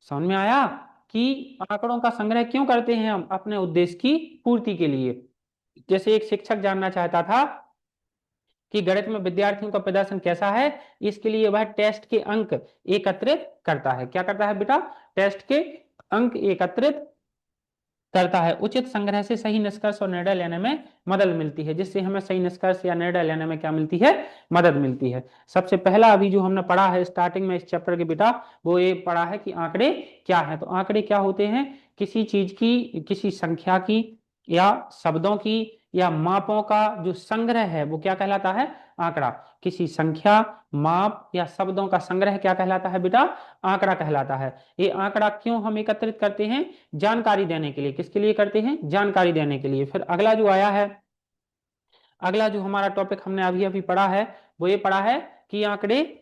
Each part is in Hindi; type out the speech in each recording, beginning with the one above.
समझ में आया कि आंकड़ों का संग्रह क्यों करते हैं हम? अपने उद्देश्य की पूर्ति के लिए। जैसे एक शिक्षक जानना चाहता था कि गणित में विद्यार्थियों का प्रदर्शन कैसा है, इसके लिए वह टेस्ट के अंक एकत्रित करता है। क्या करता है बेटा? टेस्ट के अंक एकत्रित करता है। उचित संग्रह से सही निष्कर्ष और निर्णय लेने में मदद मिलती है, जिससे हमें सही निष्कर्ष या निर्णय लेने में क्या मिलती है? मदद मिलती है। सबसे पहला अभी जो हमने पढ़ा है स्टार्टिंग में इस चैप्टर के बेटा, वो ये पढ़ा है कि आंकड़े क्या है। तो आंकड़े क्या होते हैं? किसी चीज की, किसी संख्या की या शब्दों की या मापों का जो संग्रह है वो क्या कहलाता है? आंकड़ा। किसी संख्या, माप या शब्दों का संग्रह क्या कहलाता है बेटा? आंकड़ा कहलाता है। ये आंकड़ा क्यों हम एकत्रित करते हैं? जानकारी देने के लिए। किसके लिए करते हैं? जानकारी देने के लिए। फिर अगला जो आया है, अगला जो हमारा टॉपिक हमने अभी अभी पढ़ा है वो ये पढ़ा है कि आंकड़े,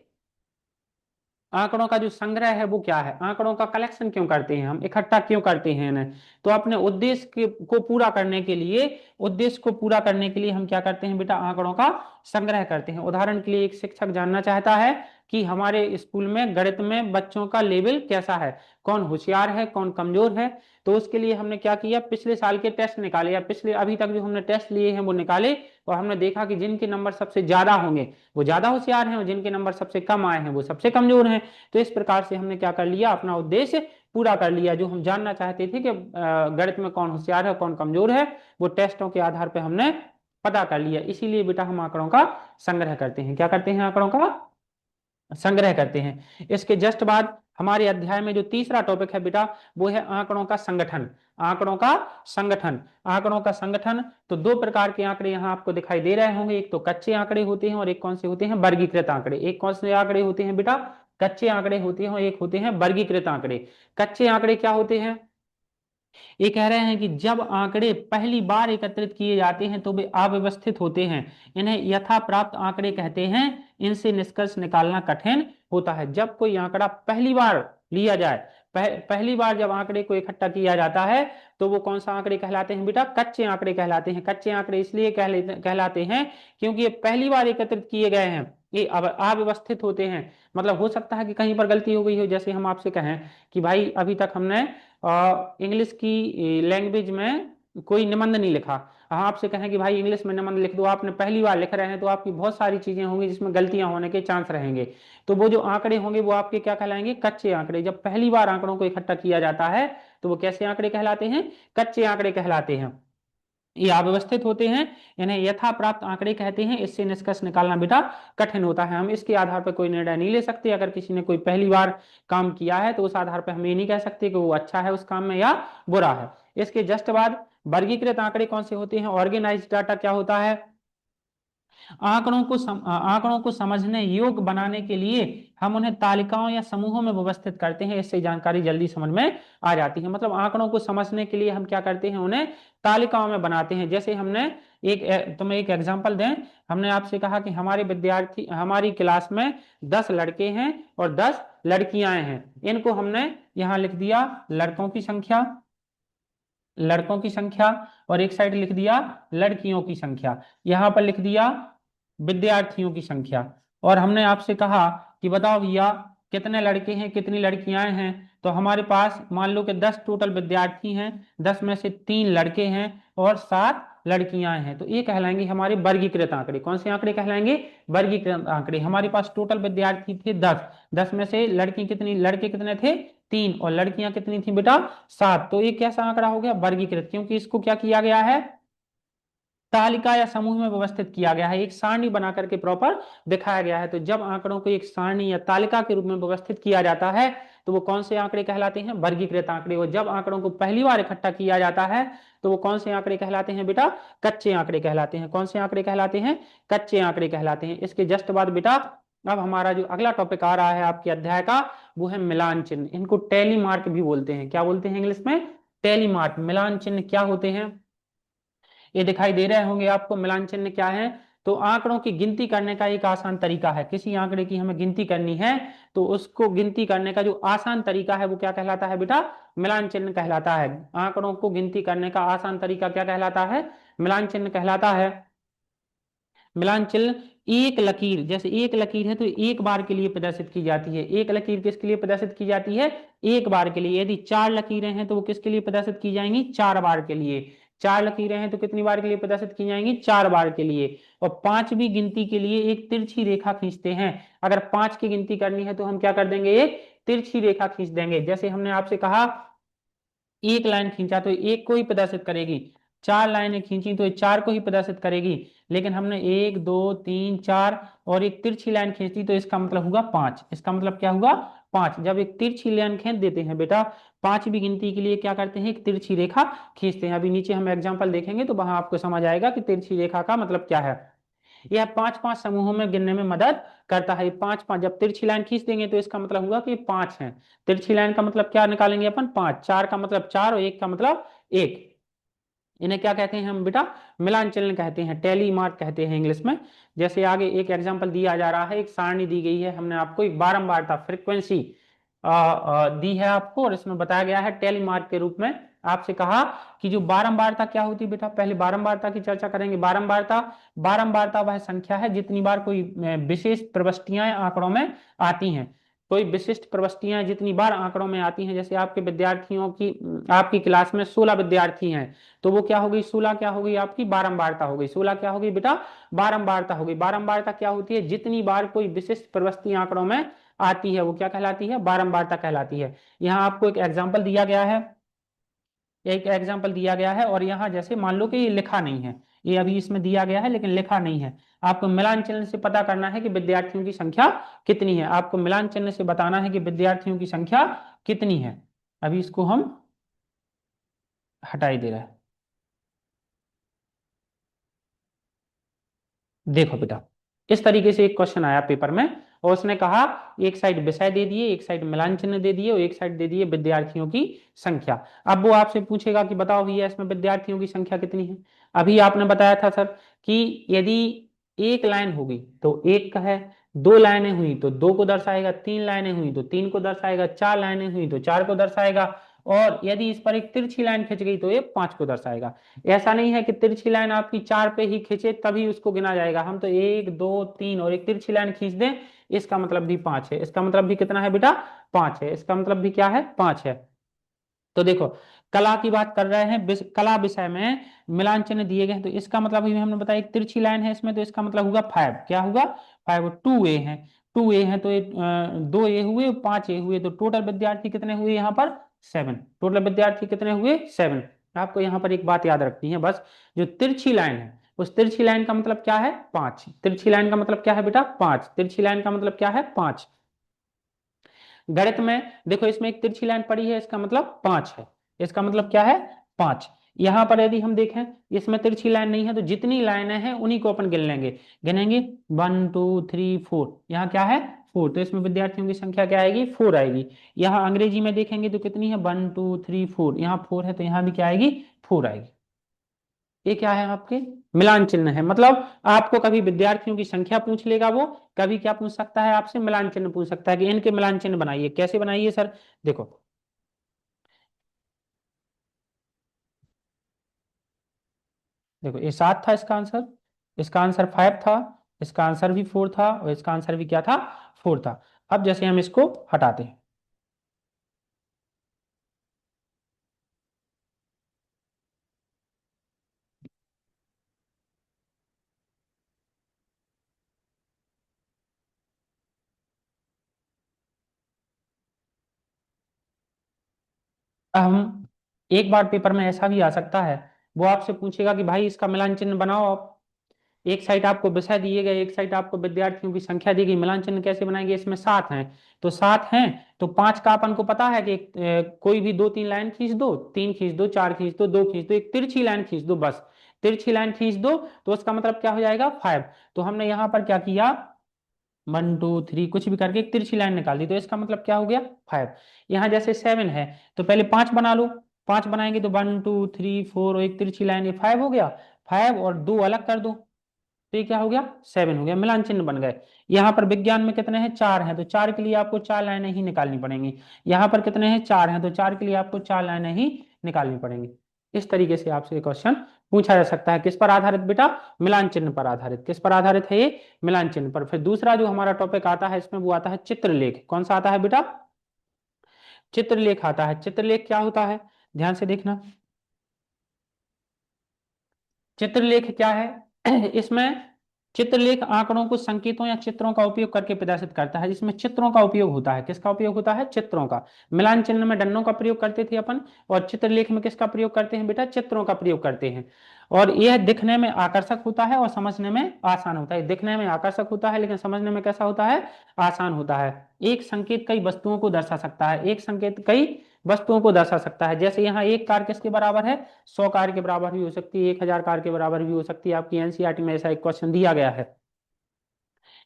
आंकड़ों का जो संग्रह है वो क्या है? आंकड़ों का कलेक्शन क्यों करते हैं हम? इकट्ठा क्यों करते हैं इन्हें? तो अपने को पूरा करने के लिए, उद्देश्य को पूरा करने के लिए हम क्या करते हैं बेटा? आंकड़ों का संग्रह करते हैं। उदाहरण के लिए एक शिक्षक जानना चाहता है कि हमारे स्कूल में गणित में बच्चों का लेवल कैसा है, कौन होशियार है, कौन कमजोर है। तो उसके लिए हमने क्या किया? पिछले साल के टेस्ट निकाले या पिछले अभी तक जो हमने टेस्ट लिए हैं वो निकाले, और हमने देखा कि जिनके नंबर सबसे ज्यादा होंगे वो ज्यादा होशियार हैं और जिनके नंबर सबसे कम आए हैं वो सबसे कमजोर हैं। तो इस प्रकार से हमने क्या कर लिया? अपना उद्देश्य पूरा कर लिया। जो हम जानना चाहते थे कि गणित में कौन होशियार है कौन कमजोर है, वो टेस्टों के आधार पर हमने पता कर लिया। इसीलिए बेटा हम आंकड़ों का संग्रह करते हैं। क्या करते हैं? आंकड़ों का संग्रह करते हैं। इसके जस्ट बाद हमारे अध्याय में जो तीसरा टॉपिक है बेटा, वो है आंकड़ों का संगठन। आंकड़ों का संगठन। आंकड़ों का संगठन, तो दो प्रकार के आंकड़े यहाँ आपको दिखाई दे रहे होंगे। एक तो कच्चे आंकड़े होते हैं और एक कौन से होते हैं? वर्गीकृत आंकड़े। एक कौन से आंकड़े होते हैं बेटा? कच्चे आंकड़े होते हैं और एक होते हैं वर्गीकृत आंकड़े। कच्चे आंकड़े क्या होते हैं? ये कह रहे हैं कि जब आंकड़े पहली बार एकत्रित किए जाते हैं तो वे अव्यवस्थित होते हैं, इन्हें यथा प्राप्त आंकड़े कहते हैं। इनसे निष्कर्ष निकालना कठिन होता है। जब कोई आंकड़ा पहली बार लिया जाए, पहली बार जब आंकड़े को इकट्ठा किया जाता है तो वो कौन सा आंकड़े कहलाते हैं बेटा? कच्चे आंकड़े कहलाते हैं। कच्चे आंकड़े इसलिए कहलाते हैं क्योंकि ये पहली बार एकत्रित किए गए हैं, ये अव्यवस्थित होते हैं। मतलब हो सकता है कि कहीं पर गलती हो गई हो। जैसे हम आपसे कहें कि भाई अभी तक हमने इंग्लिश की लैंग्वेज में कोई निबंध नहीं लिखा, हम आपसे कहें कि भाई इंग्लिश में निबंध लिख दो, आपने पहली बार लिख रहे हैं तो आपकी बहुत सारी चीजें होंगी जिसमें गलतियां होने के चांस रहेंगे। तो वो जो आंकड़े होंगे वो आपके क्या कहलाएंगे? कच्चे आंकड़े। जब पहली बार आंकड़ों को इकट्ठा किया जाता है तो वो कैसे आंकड़े कहलाते हैं? कच्चे आंकड़े कहलाते हैं। ये अव्यवस्थित होते हैं, इन्हें यथा प्राप्त आंकड़े कहते हैं। इससे निष्कर्ष निकालना बेटा कठिन होता है। हम इसके आधार पर कोई निर्णय नहीं ले सकते। अगर किसी ने कोई पहली बार काम किया है तो उस आधार पर हम ये नहीं कह सकते कि वो अच्छा है उस काम में या बुरा है। इसके जस्ट बाद वर्गीकृत आंकड़े कौन से होते हैं? ऑर्गेनाइज्ड डाटा क्या होता है? आंकड़ों को समझने योग्य बनाने के लिए हम उन्हें तालिकाओं या समूहों में व्यवस्थित करते हैं। इससे जानकारी जल्दी समझ में आ जाती है। मतलब आंकड़ों को समझने के लिए हम क्या करते हैं? उन्हें तालिकाओं में बनाते हैं। जैसे हमने तुम्हें एक एग्जांपल दें, हमने आपसे कहा कि हमारे विद्यार्थी, हमारी क्लास में 10 लड़के हैं और 10 लड़कियां हैं। इनको हमने यहाँ लिख दिया लड़कों की संख्या, लड़कों की संख्या, और एक साइड लिख दिया लड़कियों की संख्या। यहां पर लिख दिया विद्यार्थियों की संख्या। और हमने आपसे कहा कि बताओ भैया कितने लड़के हैं कितनी लड़कियां हैं। तो हमारे पास मान लो कि 10 टोटल विद्यार्थी हैं, 10 में से 3 लड़के हैं और 7 लड़कियां हैं। तो ये कहलाएंगे हमारे वर्गीकृत आंकड़े। कौन से आंकड़े कहलाएंगे? वर्गीकृत आंकड़े। हमारे पास टोटल विद्यार्थी थे 10, 10 में से लड़की कितनी, लड़के कितने थे? 3, और लड़कियां कितनी थी बेटा? 7। तो ये कैसा आंकड़ा हो गया? वर्गीकृत। क्योंकि इसको क्या किया गया है? तालिका या समूह में व्यवस्थित किया गया है, एक सारणी बना करके प्रॉपर दिखाया गया है। तो जब आंकड़ों को एक सारणी या तालिका के रूप में व्यवस्थित किया जाता है तो वो कौन से आंकड़े कहलाते हैं? वर्गीकृत आंकड़े। और जब आंकड़ों को पहली बार इकट्ठा किया जाता है तो वो कौन से आंकड़े कहलाते हैं बेटा? कच्चे आंकड़े कहलाते हैं। कौन से आंकड़े कहलाते हैं? कच्चे आंकड़े कहलाते हैं। इसके जस्ट बाद बेटा अब हमारा जो अगला टॉपिक आ रहा है आपके अध्याय का, वो है मिलान चिन्ह। इनको टैली मार्क भी बोलते हैं। क्या बोलते हैं इंग्लिश में? Tally mark. मिलान चिन्ह क्या होते हैं? ये दिखाई दे रहे होंगे आपको। मिलान चिन्ह क्या है? तो आंकड़ों की गिनती करने का एक आसान तरीका है। किसी आंकड़े की हमें गिनती करनी है तो उसको गिनती करने का जो आसान तरीका है वो क्या कहलाता है बेटा? मिलान चिन्ह कहलाता है। आंकड़ों को गिनती करने का आसान तरीका क्या कहलाता है? मिलान चिन्ह कहलाता है। मिलान चिन्ह एक लकीर, जैसे एक लकीर है तो एक बार के लिए प्रदर्शित की जाती है। एक लकीर किसके लिए प्रदर्शित की जाती है? एक बार के लिए। यदि चार लकीरें हैं तो वो किसके लिए प्रदर्शित की जाएंगी? चार बार के लिए। चार लकीरें हैं तो कितनी बार के लिए प्रदर्शित की जाएंगी? चार बार के लिए। और पांचवी गिनती के लिए एक तिरछी रेखा खींचते हैं। अगर पांच की गिनती करनी है तो हम क्या कर देंगे? एक तिरछी रेखा खींच देंगे। जैसे हमने आपसे कहा एक लाइन खींचा तो एक को ही प्रदर्शित करेगी, चार लाइनें खींची तो ये चार को ही प्रदर्शित करेगी। लेकिन हमने एक दो तीन चार और एक तिरछी लाइन खींच दी तो इसका मतलब होगा पांच। इसका मतलब क्या होगा? पांच। जब एक तिरछी लाइन खींच देते हैं बेटा, पांचवी गिनती के लिए क्या करते हैं? एक तिरछी रेखा खींचते हैं। अभी नीचे हम एग्जाम्पल देखेंगे तो वहां आपको समझ आएगा कि तिरछी रेखा का मतलब क्या है। यह पांच पांच समूहों में गिनने में मदद करता है। पांच पांच जब तिरछी लाइन खींच देंगे तो इसका मतलब होगा कि पांच है। तिरछी लाइन का मतलब क्या निकालेंगे अपन? पांच। चार का मतलब चार और एक का मतलब एक। इन्हें क्या कहते हैं हम बेटा? मिलान चिन्ह कहते हैं, टैली मार्क कहते हैं इंग्लिश में। जैसे आगे एक एग्जांपल दिया जा रहा है, एक सारणी दी गई है, हमने आपको एक बारंबारता फ्रीक्वेंसी दी है आपको, और इसमें बताया गया है टैली मार्क के रूप में। आपसे कहा कि जो बारंबारता क्या होती है बेटा, पहले बारंबारता की चर्चा करेंगे। बारंबारता, बारंबारता वह संख्या है जितनी बार कोई विशेष प्रविष्टियां आंकड़ों में आती हैं। कोई विशिष्ट प्रविष्टियां जितनी बार आंकड़ों में आती हैं, जैसे आपके विद्यार्थियों की, आपकी क्लास में 16 विद्यार्थी हैं तो वो क्या हो गई? 16 क्या हो गई? आपकी बारंबारता हो गई। 16 क्या हो गई बेटा? बारंबारता हो गई। बारंबारता क्या होती है? जितनी बार कोई विशिष्ट प्रवृत्ति आंकड़ों में आती है वो क्या कहलाती है? बारंबारता कहलाती है। यहाँ आपको एक एग्जाम्पल दिया गया है, एक एग्जाम्पल दिया गया है, और यहाँ जैसे मान लो कि ये लिखा नहीं है, ये अभी इसमें दिया गया है लेकिन लिखा नहीं है। आपको मिलान चिन्ह से पता करना है कि विद्यार्थियों की संख्या कितनी है। आपको मिलान चिन्ह से बताना है कि विद्यार्थियों की संख्या कितनी है। अभी इसको हम हटाई दे रहे हैं। देखो बेटा, इस तरीके से एक क्वेश्चन आया पेपर में, और उसने कहा एक साइड विषय दे दिए, एक साइड मिलान चिन्ह दे दिए, और एक साइड दे दिए विद्यार्थियों की संख्या। अब वो आपसे पूछेगा कि बताओ भैया इसमें विद्यार्थियों की संख्या कितनी है। अभी आपने बताया था सर कि यदि एक लाइन होगी तो एक का है, दो लाइनें हुई तो दो को दर्शाएगा, तीन लाइनें हुई तो तीन को दर्शाएगा, चार लाइनें हुई तो चार को दर्शाएगा, और यदि इस पर एक तिरछी लाइन खिंच गई तो ये पांच को दर्शाएगा। ऐसा नहीं है कि तिरछी लाइन आपकी चार पे ही खींचे तभी उसको गिना जाएगा। हम तो एक दो तीन और एक तिरछी लाइन खींच दें, इसका मतलब भी पांच है। इसका मतलब भी कितना है बेटा? पांच है। इसका मतलब भी क्या है? पांच है। तो देखो, कला की बात कर रहे हैं, कला विषय में मिलान चिन्ह दिए गए हैं, तो इसका मतलब भी हमने बताया एक तिरछी लाइन है इसमें, तो इसका मतलब होगा फाइव। क्या होगा? फाइव। टू ए है, टू ए है तो ये दो ए हुए, पांच ए हुए, तो टोटल विद्यार्थी कितने हुए यहाँ पर? सेवन। टोटल विद्यार्थी कितने हुए? सेवन। आपको यहाँ पर एक बात याद रखनी है बस, जो तिरछी लाइन है उस तिरछी लाइन का मतलब क्या है? पांच। तिरछी लाइन का मतलब क्या है बेटा? पांच। तिरछी लाइन का मतलब क्या है? पांच। गणित में देखो, इसमें एक तिरछी लाइन पड़ी है, इसका मतलब पांच है। इसका मतलब क्या है? पांच। यहां पर यदि हम देखें, इसमें तिरछी लाइन नहीं है तो जितनी लाइनें हैं उन्हीं को अपन गिन लेंगे। गिनेंगे, वन टू थ्री फोर, यहाँ क्या है? फोर। तो इसमें विद्यार्थियों की संख्या क्या आएगी? फोर आएगी। यहाँ अंग्रेजी में देखेंगे तो कितनी है? One two three four. यहाँ फोर है तो यहाँ भी क्या आएगी? फोर आएगी। ये क्या है? आपके मिलान चिन्ह है। मतलब आपको कभी विद्यार्थियों की संख्या पूछ लेगा वो, कभी क्या पूछ सकता है आपसे? मिलान चिन्ह पूछ सकता है कि इनके मिलान चिन्ह बनाइए। कैसे बनाइए सर? देखो, देखो ये सात था इसका आंसर, इसका आंसर फाइव था, इसका आंसर भी फोर था, और इसका आंसर भी क्या था? फोर था। अब जैसे हम इसको हटाते हैं, अब हम एक बार पेपर में ऐसा भी आ सकता है, वो आपसे पूछेगा कि भाई इसका मिलान चिन्ह बनाओ आप। एक साइड आपको विषय दिए गए, एक साइड आपको विद्यार्थियों की संख्या दी गई, मिलान चिन्ह कैसे बनाएंगे? इसमें सात हैं तो सात हैं, तो पांच का अपन को पता है कि कोई भी दो तीन लाइन खींच दो, तीन खींच दो, चार खींच दो, दो खींच दो, एक तिरछी लाइन खींच दो बस। तिरछी लाइन खींच दो तो उसका मतलब क्या हो जाएगा? फाइव। तो हमने यहाँ पर क्या किया? वन टू थ्री कुछ भी करके एक तिरछी लाइन निकाल दी, तो इसका मतलब क्या हो गया? फाइव। यहाँ जैसे सेवन है तो पहले पांच बना लो, पांच बनाएंगे तो वन टू थ्री फोर और एक तिरछी लाइन, ये फाइव हो गया। फाइव और दो अलग कर दो तो ये क्या हो गया? सेवन हो गया। मिलान चिन्ह बन गए। यहाँ पर विज्ञान में कितने हैं? चार हैं, तो चार के लिए आपको चार लाइनें ही निकालनी पड़ेंगी। यहाँ पर कितने हैं? चार हैं, तो चार के लिए आपको चार लाइनें ही निकालनी पड़ेंगी। इस तरीके से आपसे क्वेश्चन पूछा जा सकता है। किस पर आधारित बेटा? मिलान चिन्ह पर आधारित। किस पर आधारित है ये? मिलान चिन्ह पर। फिर दूसरा जो हमारा टॉपिक आता है इसमें वो आता है चित्रलेख। कौन सा आता है बेटा? चित्रलेख आता है। चित्रलेख क्या होता है? ध्यान से देखना। चित्रलेख क्या है? इसमें चित्रलेख आंकड़ों को संकेतों या चित्रों का उपयोग करके प्रदर्शित करता है, जिसमें चित्रों का उपयोग होता है। किसका उपयोग होता है? चित्रों का। मिलान चिन्ह में डंडों का प्रयोग करते थे अपन, और चित्रलेख में किसका प्रयोग करते हैं बेटा? चित्रों का प्रयोग करते हैं। और यह दिखने में आकर्षक होता है और समझने में आसान होता है। दिखने में आकर्षक होता है लेकिन समझने में कैसा होता है? आसान होता है। एक संकेत कई वस्तुओं को दर्शा सकता है। एक संकेत कई वस्तुओं को दर्शा सकता है। जैसे यहाँ एक कार किसके बराबर है? 100 कार के बराबर भी हो सकती है, 1000 कार के बराबर भी हो सकती है। आपकी एनसीईआरटी में ऐसा एक क्वेश्चन दिया गया है।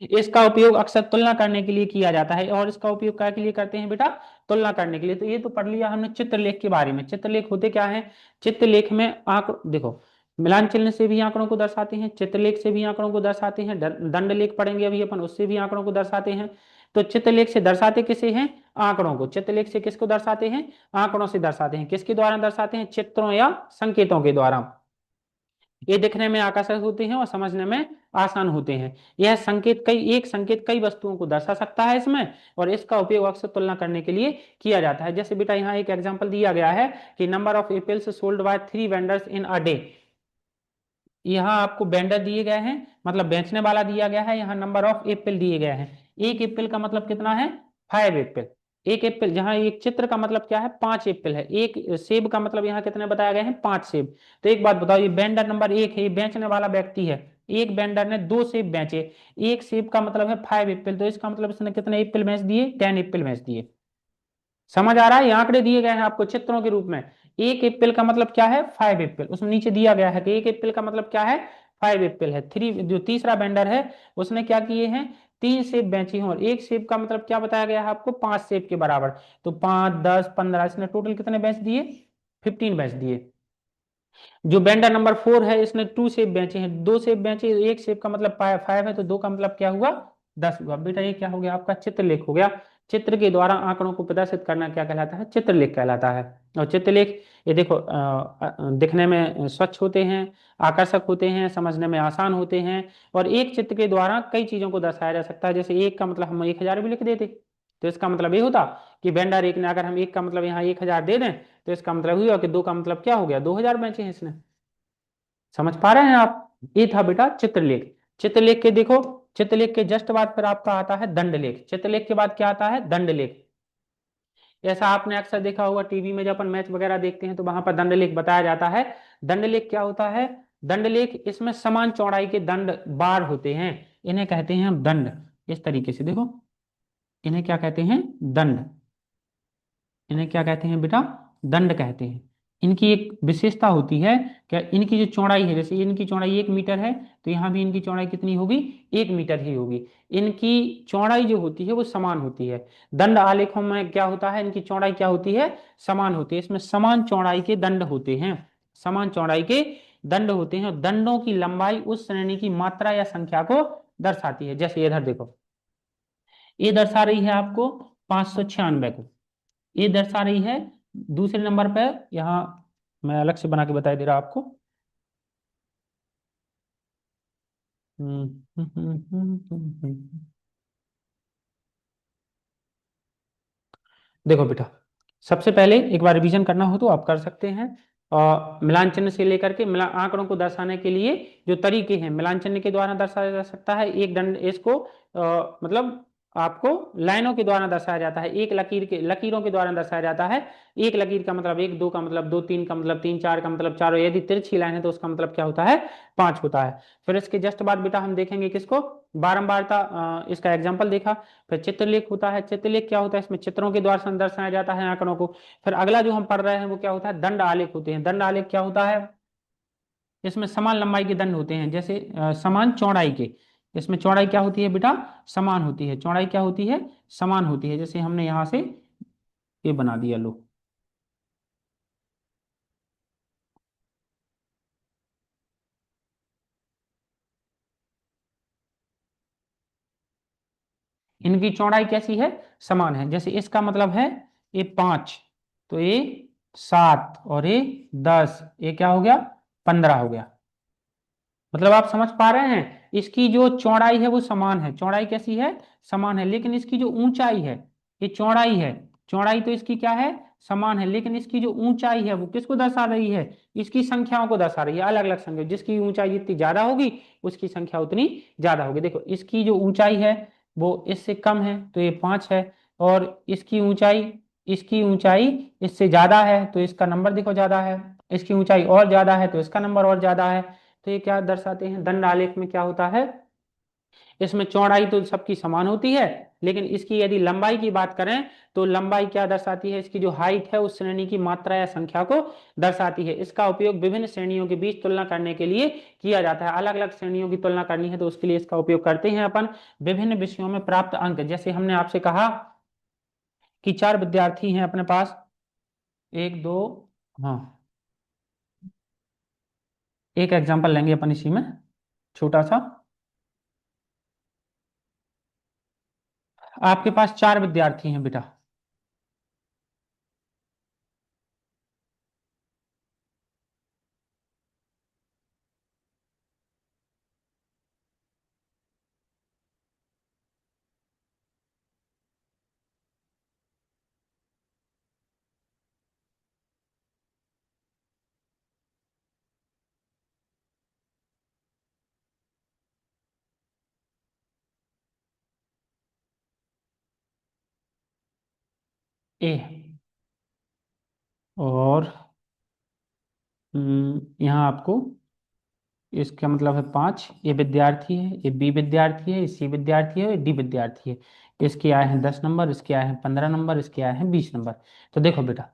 इसका उपयोग अक्सर तुलना करने के लिए किया जाता है। और इसका उपयोग क्या के लिए करते हैं बेटा? तुलना करने के लिए। तो ये तो पढ़ लिया हमने चित्रलेख के बारे में। चित्रलेख होते क्या है? चित्रलेख में आंकड़ों, देखो, मिलान चिन्ह से भी आंकड़ों को दर्शाते हैं, चित्रलेख से भी आंकड़ों को दर्शाते हैं, दंड लेख पढ़ेंगे अभी अपन, उससे भी आंकड़ों को दर्शाते हैं। तो चित्रलेख से दर्शाते किसे हैं? आंकड़ों को। चित्रलेख से किसको दर्शाते हैं? आंकड़ों से दर्शाते हैं। किसके द्वारा दर्शाते हैं? चित्रों या संकेतों के द्वारा। ये दिखने में आकर्षक होते हैं और समझने में आसान होते हैं। यह संकेत कई एक संकेत कई वस्तुओं को दर्शा सकता है इसमें, और इसका उपयोग अक्सर तुलना करने के लिए किया जाता है। जैसे बेटा यहाँ एक एग्जांपल दिया गया है कि number of apples sold by 3 vendors in a day. यहाँ आपको वेंडर दिए गए हैं, मतलब बेचने वाला दिया गया है। यहाँ नंबर ऑफ एप्पल दिए गए हैं। एक एप्पल का मतलब कितना है? 5 एप्पल। एक एप्पल, जहाँ एक चित्र का मतलब क्या है? 5 एप्पल है। एक सेब का मतलब यहाँ कितने बताया गए हैं? 5 सेब। तो एक बात बताओ, ये वेंडर नंबर 1 है, ये बेचने वाला व्यक्ति है। एक वेंडर ने 2 सेब बेचे। एक सेब का मतलब है 5 एप्पल, तो इसका मतलब इसने कितने एप्पल बेच दिए? 10 एप्पल बेच दिए। समझ आ रहा है? ये आंकड़े दिए गए हैं आपको चित्रों के रूप में। एक एप्पल का मतलब क्या है? 5 एप्पल। उसमें नीचे दिया गया है कि एक एप्पल का मतलब क्या है? 5 एप्पल है। थ्री, जो तीसरा वेंडर है उसने क्या किए हैं? 3 सेब बेचे हैं, और एक सेब का मतलब क्या बताया गया है आपको? 5 सेब के बराबर। तो 5, 10, 15, इसने टोटल कितने बेच दिए? 15 बेच दिए। जो वेंडर नंबर 4 है इसने 2 सेब बेचे हैं, 2 सेब बेचे, एक सेब का मतलब 5 है, तो 2 का मतलब क्या हुआ? 10 हुआ। बेटा ये क्या हो गया? आपका चित्रलेख हो गया। चित्र के द्वारा आंकड़ों को प्रदर्शित करना क्या कहलाता है? चित्रलेख कहलाता है। और चित्रलेख, ये देखो, दिखने में स्वच्छ होते हैं, आकर्षक होते हैं, समझने में आसान होते हैं। और एक चित्र के द्वारा कई चीजों को दर्शाया जा सकता है। जैसे एक का मतलब हम 1000 भी लिख देते, तो इसका मतलब ये होता कि वेंडर एक ने, अगर हम एक का मतलब यहाँ 1000 दे दें, तो इसका मतलब हुआ कि 2 का मतलब क्या हो गया? 2000 बेचे हैं इसने। समझ पा रहे हैं आप? ये था बेटा चित्रलेख। चित्रलेख के देखो, चित्रलेख के जस्ट बाद फिर आपका आता है दंडलेख। चित्रलेख के बाद क्या आता है? दंडलेख। ऐसा आपने अक्सर देखा होगा टीवी में, जब अपन मैच वगैरह देखते हैं तो वहां पर दंडलेख बताया जाता है। दंडलेख क्या होता है? दंडलेख, इसमें समान चौड़ाई के दंड बार होते हैं, इन्हें कहते हैं हम दंड। इस तरीके से देखो, इन्हें क्या कहते हैं? दंड। इन्हें क्या कहते हैं बेटा? दंड कहते हैं। इनकी एक विशेषता होती है, क्या? इनकी जो चौड़ाई है, जैसे इनकी चौड़ाई 1 मीटर है, तो यहाँ भी इनकी चौड़ाई कितनी होगी? 1 मीटर ही होगी। इनकी चौड़ाई जो होती है वो समान होती है। दंड आलेखों में क्या होता है? इनकी चौड़ाई क्या होती है? समान होती है। इसमें समान चौड़ाई के दंड होते हैं। समान चौड़ाई के दंड होते हैं, और दंडों की लंबाई उस श्रेणी की मात्रा या संख्या को दर्शाती है। जैसे इधर देखो, ये दर्शा रही है आपको 596 को, ये दर्शा रही है। दूसरे नंबर पर यहाँ मैं अलग से बना के बता दे रहा आपको। हम्म, हम्म, हम्म, हम्म, हम्म। देखो बेटा, सबसे पहले एक बार रिवीजन करना हो तो आप कर सकते हैं। और मिलान चिन्ह से लेकर के मिला आंकड़ों को दर्शाने के लिए जो तरीके हैं, मिलान चिन्ह के द्वारा दर्शाया जा सकता है। एक दंड, इसको मतलब आपको लाइनों के द्वारा दर्शाया जाता है, एक लकीरों के द्वारा दर्शाया जाता है। एक लकीर का मतलब 1, 2 का मतलब 2, 3 का मतलब 3, 4 का मतलब 4, यदि तिरछी लाइन है तो उसका मतलब क्या होता है? 5 होता है। फिर इसके जस्ट बाद बेटा हम देखेंगे किसको? बारंबारता। इसका एग्जाम्पल देखा। फिर चित्रलेख होता है। चित्रलेख क्या होता है? इसमें चित्रों के द्वारा दर्शाया जाता है आंकड़ों को। फिर अगला जो हम पढ़ रहे हैं वो क्या होता है? दंड आलेख होते हैं। दंड आलेख क्या होता है? इसमें समान लंबाई के दंड होते हैं, जैसे समान चौड़ाई के। इसमें चौड़ाई क्या होती है बेटा? समान होती है। चौड़ाई क्या होती है? समान होती है। जैसे हमने यहाँ से ये बना दिया, लो। इनकी चौड़ाई कैसी है? समान है। जैसे इसका मतलब है ये 5, तो ये 7, और ये 10, ये क्या हो गया? 15 हो गया। मतलब आप समझ पा रहे हैं, इसकी जो चौड़ाई है वो समान है, चौड़ाई कैसी है, समान है, लेकिन इसकी जो ऊंचाई है, ये चौड़ाई है, चौड़ाई तो इसकी क्या है, समान है, लेकिन इसकी जो ऊंचाई है वो किसको दर्शा रही है, इसकी संख्याओं को दर्शा रही है, अलग अलग संख्या, जिसकी ऊंचाई जितनी ज्यादा होगी उसकी संख्या उतनी ज्यादा होगी। देखो इसकी जो ऊंचाई है वो इससे कम है तो ये 5 है, और इसकी ऊंचाई इससे ज्यादा है तो इसका नंबर देखो ज्यादा है, इसकी ऊंचाई और ज्यादा है तो इसका नंबर और ज्यादा है। तो ये क्या दर्शाते हैं, दंड आलेख में क्या होता है, इसमें चौड़ाई तो सबकी समान होती है, लेकिन इसकी यदि लंबाई की बात करें तो लंबाई क्या दर्शाती है, इसकी जो हाइट है उस श्रेणी की मात्रा या संख्या को दर्शाती है। इसका उपयोग विभिन्न श्रेणियों के बीच तुलना करने के लिए किया जाता है, अलग अलग श्रेणियों की तुलना करनी है तो उसके लिए इसका उपयोग करते हैं अपन। विभिन्न विषयों में प्राप्त अंक, जैसे हमने आपसे कहा कि 4 विद्यार्थी हैं अपने पास, एक दो, हाँ, एक एग्जाम्पल लेंगे अपन इसी में, छोटा सा। आपके पास 4 विद्यार्थी हैं बेटा, ए, और यहाँ आपको इसका मतलब है 5, ये विद्यार्थी है, ये बी विद्यार्थी है, ये सी विद्यार्थी है, ये डी विद्यार्थी है। इसके आए हैं 10 नंबर, इसके आए हैं 15 नंबर, इसके आए हैं 20 नंबर। तो देखो बेटा,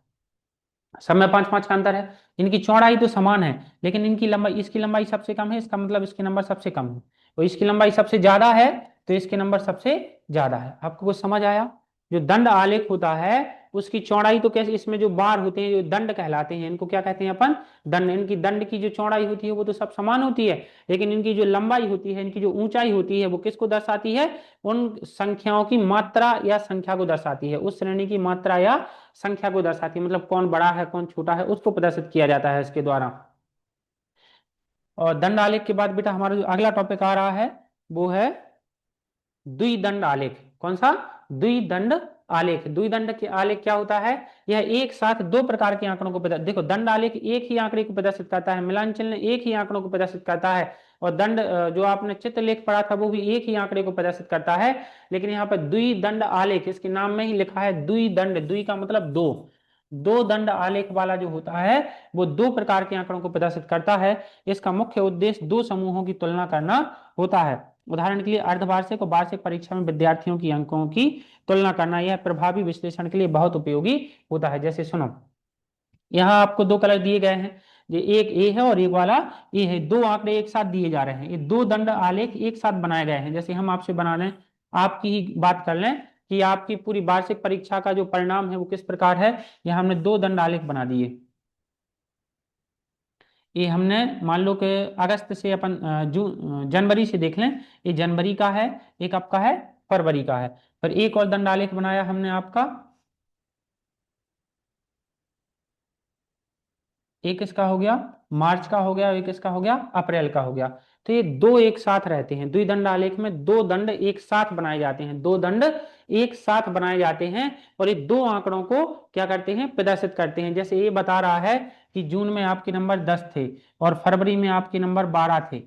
सब में 5 5 का अंतर है, इनकी चौड़ाई तो समान है, लेकिन इनकी लंबाई, इसकी लंबाई सबसे कम है, इसका मतलब इसके नंबर सबसे कम है, और इसकी लंबाई सबसे ज्यादा है तो इसके नंबर सबसे ज्यादा है। आपको कुछ समझ आया, जो दंड आलेख होता है उसकी चौड़ाई तो कैसे, इसमें जो बार होते हैं जो दंड कहलाते हैं, इनको क्या कहते हैं अपन, दंड। इनकी दंड की जो चौड़ाई होती है वो तो सब समान होती है, लेकिन इनकी जो लंबाई होती है, इनकी जो ऊंचाई होती है वो किसको दर्शाती है, उन संख्याओं की मात्रा या संख्या को दर्शाती है, उस श्रेणी की मात्रा या संख्या को दर्शाती है, मतलब कौन बड़ा है कौन छोटा है उसको प्रदर्शित किया जाता है इसके द्वारा। और दंड आलेख के बाद बेटा हमारा जो अगला टॉपिक आ रहा है वो है द्विदंड आलेख। कौन सा, द्विदंड आलेख। द्विदंड के आलेख क्या होता है, यह एक साथ दो प्रकार के आंकड़ों को देखो दंड आलेख एक ही आंकड़े को प्रदर्शित करता है, मिलान चिन्ह एक ही आंकड़ों को प्रदर्शित करता है, और दंड जो आपने चित्रलेख पढ़ा था वो भी एक ही आंकड़े को प्रदर्शित करता है। लेकिन यहाँ पर द्विदंड आलेख, इसके नाम में ही लिखा है द्विदंड, द्वि का मतलब दो, दो दंड आलेख वाला जो होता है वो दो प्रकार के आंकड़ों को प्रदर्शित करता है। इसका मुख्य उद्देश्य दो समूहों की तुलना करना होता है। उदाहरण के लिए अर्धवार्षिक और वार्षिक परीक्षा में विद्यार्थियों की अंकों की तुलना करना, यह प्रभावी विश्लेषण के लिए बहुत उपयोगी होता है। जैसे सुनो, यहाँ आपको दो कलर दिए गए हैं, ये एक ए है और एक वाला ए है, दो आंकड़े एक साथ दिए जा रहे हैं, ये दो दंड आलेख एक साथ बनाए गए हैं। जैसे हम आपसे बना लें, आपकी ही बात कर लें कि आपकी पूरी वार्षिक परीक्षा का जो परिणाम है वो किस प्रकार है, यहाँ हमने दो दंड आलेख बना दिए। ये हमने मान लो कि अगस्त से अपन जून जनवरी से देख लें, ये जनवरी का है, एक आपका है फरवरी का है। पर एक और दंड आलेख बनाया हमने आपका, एक इसका हो गया मार्च का हो गया, एक इसका हो गया अप्रैल का हो गया। तो ये दो एक साथ रहते हैं, द्विदंड आलेख में दो दंड एक साथ बनाए जाते हैं, दो दंड एक साथ बनाए जाते हैं, और ये दो आंकड़ों को क्या करते हैं, प्रदर्शित करते हैं। जैसे ये बता रहा है कि जून में आपके नंबर 10 थे और फरवरी में आपके नंबर 12 थे।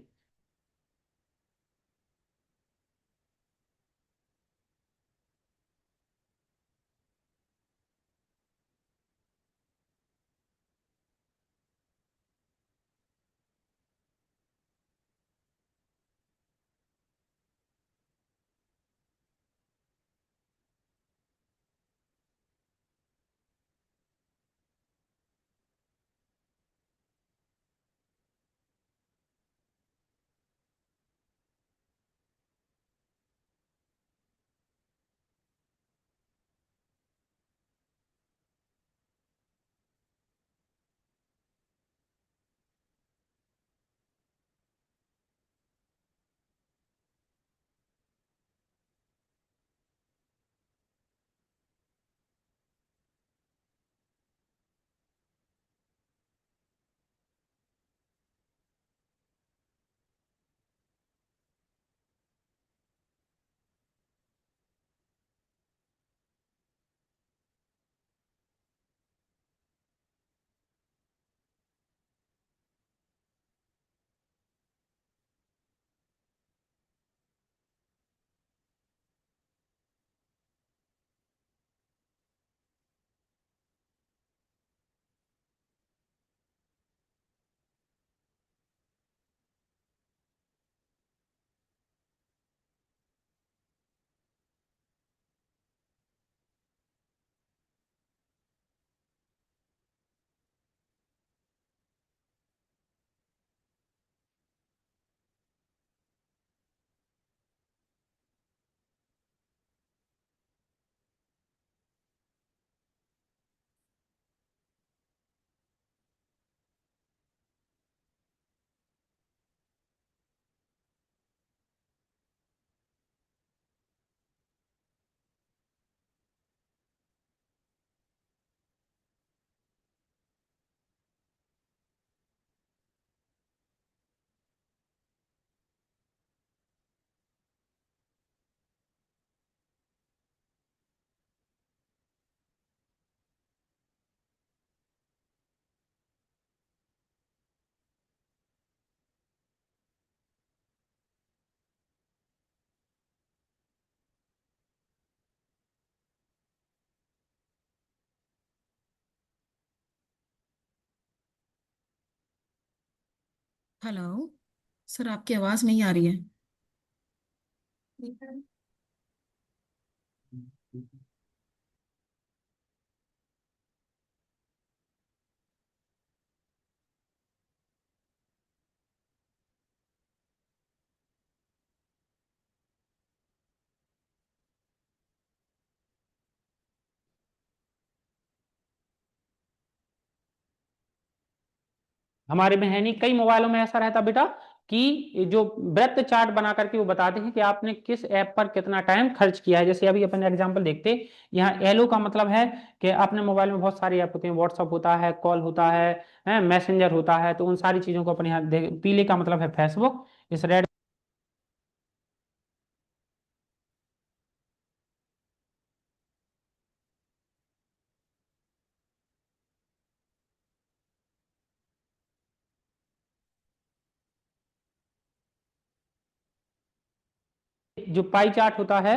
हेलो। सर, आपकी आवाज नहीं आ रही है। हमारे में है नहीं, कई मोबाइलों में ऐसा रहता बेटा कि ये जो वृत्त चार्ट बना करके वो बताते हैं कि आपने किस ऐप पर कितना टाइम खर्च किया है। जैसे अभी अपन एग्जांपल देखते, यहाँ एलो का मतलब है कि अपने मोबाइल में बहुत सारे ऐप होते हैं, व्हाट्सअप होता है, कॉल होता है मैसेंजर होता है, तो उन सारी चीजों को अपन यहाँ देख। पीले का मतलब है फेसबुक, इस रेड जो पाई चार्ट होता है